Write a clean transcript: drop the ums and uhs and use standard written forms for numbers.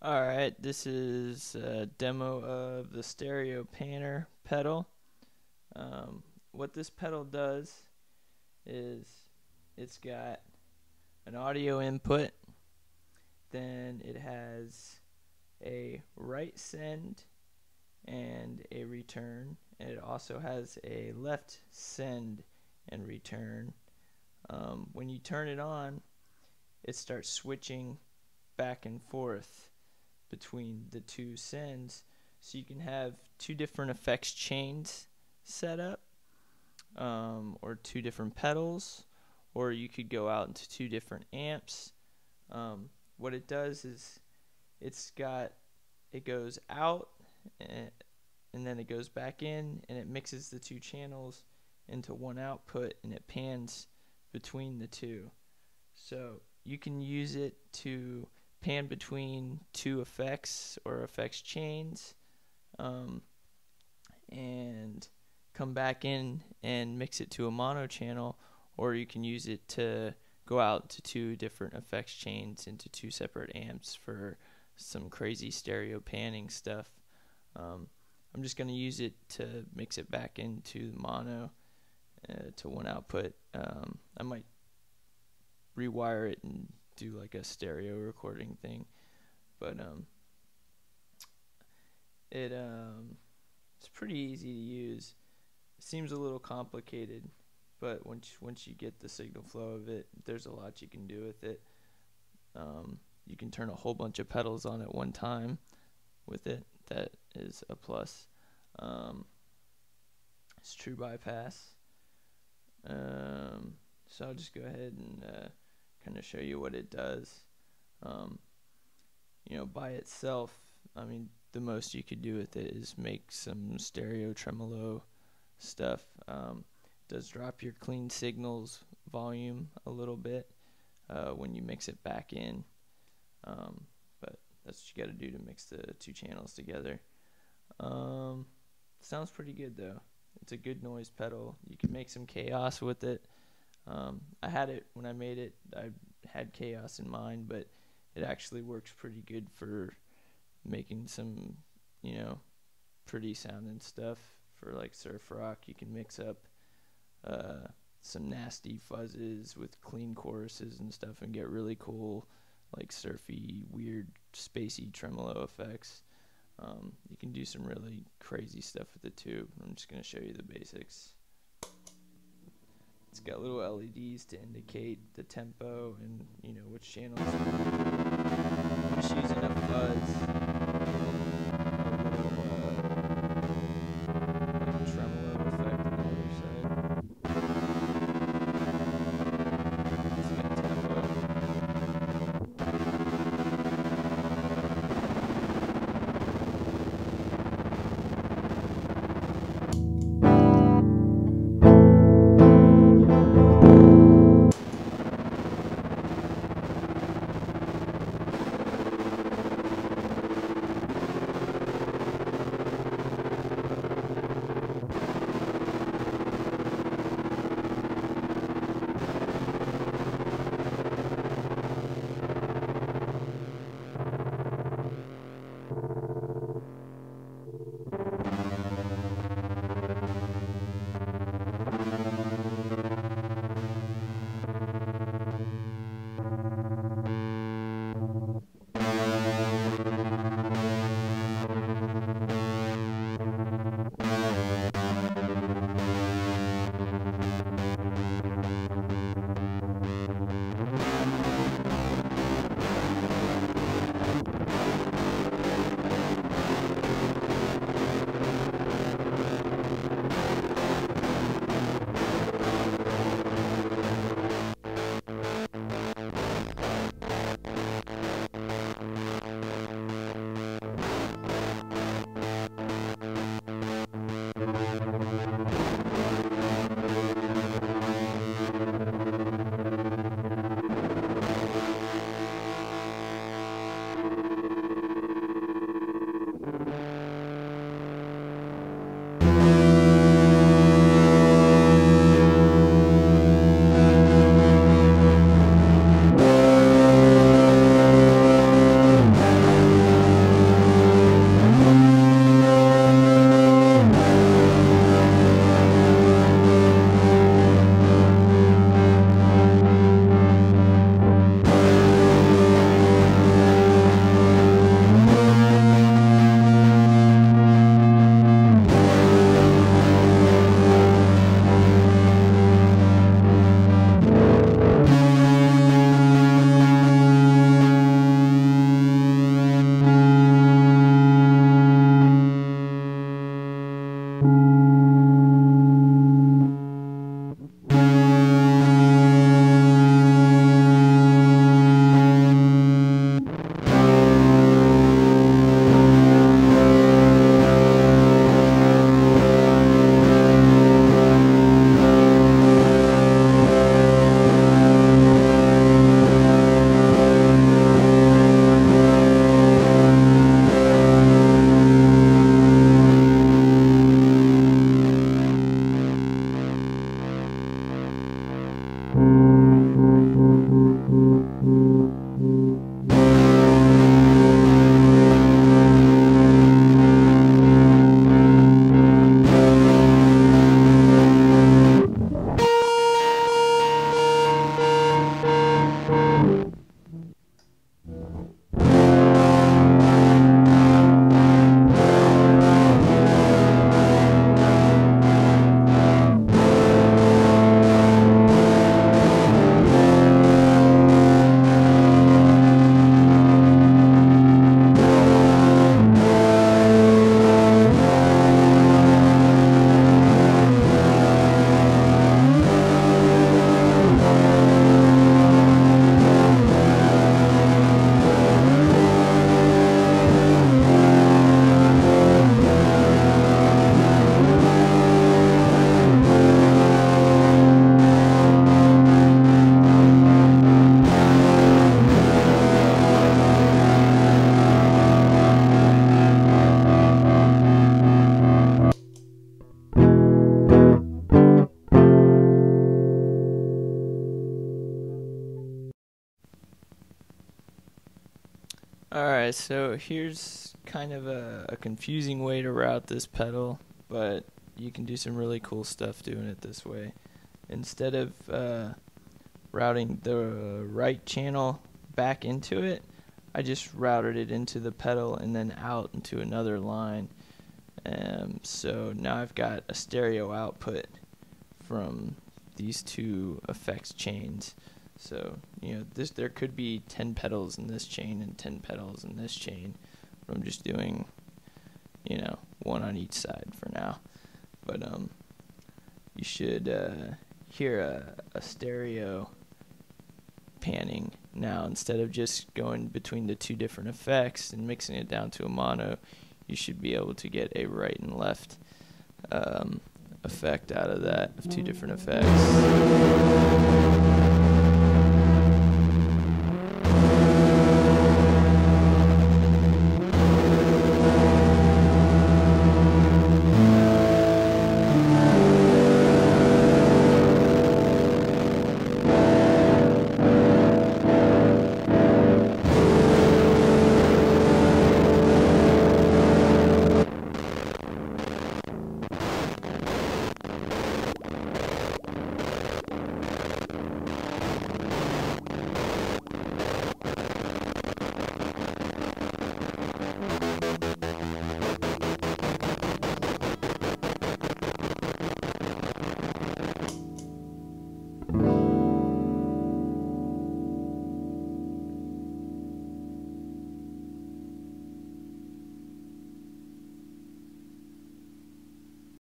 Alright, this is a demo of the stereo panner pedal. What this pedal does is it's got an audio input, then it has a right send and a return, and it also has a left send and return. When you turn it on, it starts switching back and forth between the two sends, so you can have two different effects chains set up, or two different pedals, or you could go out into two different amps. What it does is it goes out and then it goes back in, and it mixes the two channels into one output, and it pans between the two. So you can use it to pan between two effects or effects chains, and come back in and mix it to a mono channel, or you can use it to go out to two different effects chains into two separate amps for some crazy stereo panning stuff. I'm just going to use it to mix it back into the mono to one output. I might rewire it and do like a stereo recording thing, but it's pretty easy to use. It seems a little complicated, but once you get the signal flow of it, there's a lot you can do with it. You can turn a whole bunch of pedals on at one time with it. That is a plus. It's true bypass. So I'll just go ahead and kind of show you what it does. By itself, I mean, the most you could do with it is make some stereo tremolo stuff. It does drop your clean signals volume a little bit when you mix it back in, but that's what you got to do to mix the two channels together. Sounds pretty good though. It's a good noise pedal. You can make some chaos with it. I had it when I made it. I had chaos in mind, but it actually works pretty good for making some, pretty sounding stuff for like surf rock. You can mix up some nasty fuzzes with clean choruses and stuff and get really cool, like surfy, weird, spacey tremolo effects. You can do some really crazy stuff with it too. I'm just going to show you the basics. It's got little LEDs to indicate the tempo and which channels. I'm just using a fuzz, a little tremolo effect on the other side. It's got tempo. so here's kind of a confusing way to route this pedal, but you can do some really cool stuff doing it this way. Instead of routing the right channel back into it, I just routed it into the pedal and then out into another line. So now I've got a stereo output from these two effects chains. So, you know, there could be 10 pedals in this chain and 10 pedals in this chain, but I'm just doing, you know, one on each side for now. But you should hear a stereo panning now. Instead of just going between the two different effects and mixing it down to a mono, you should be able to get a right and left effect out of that, of two different effects.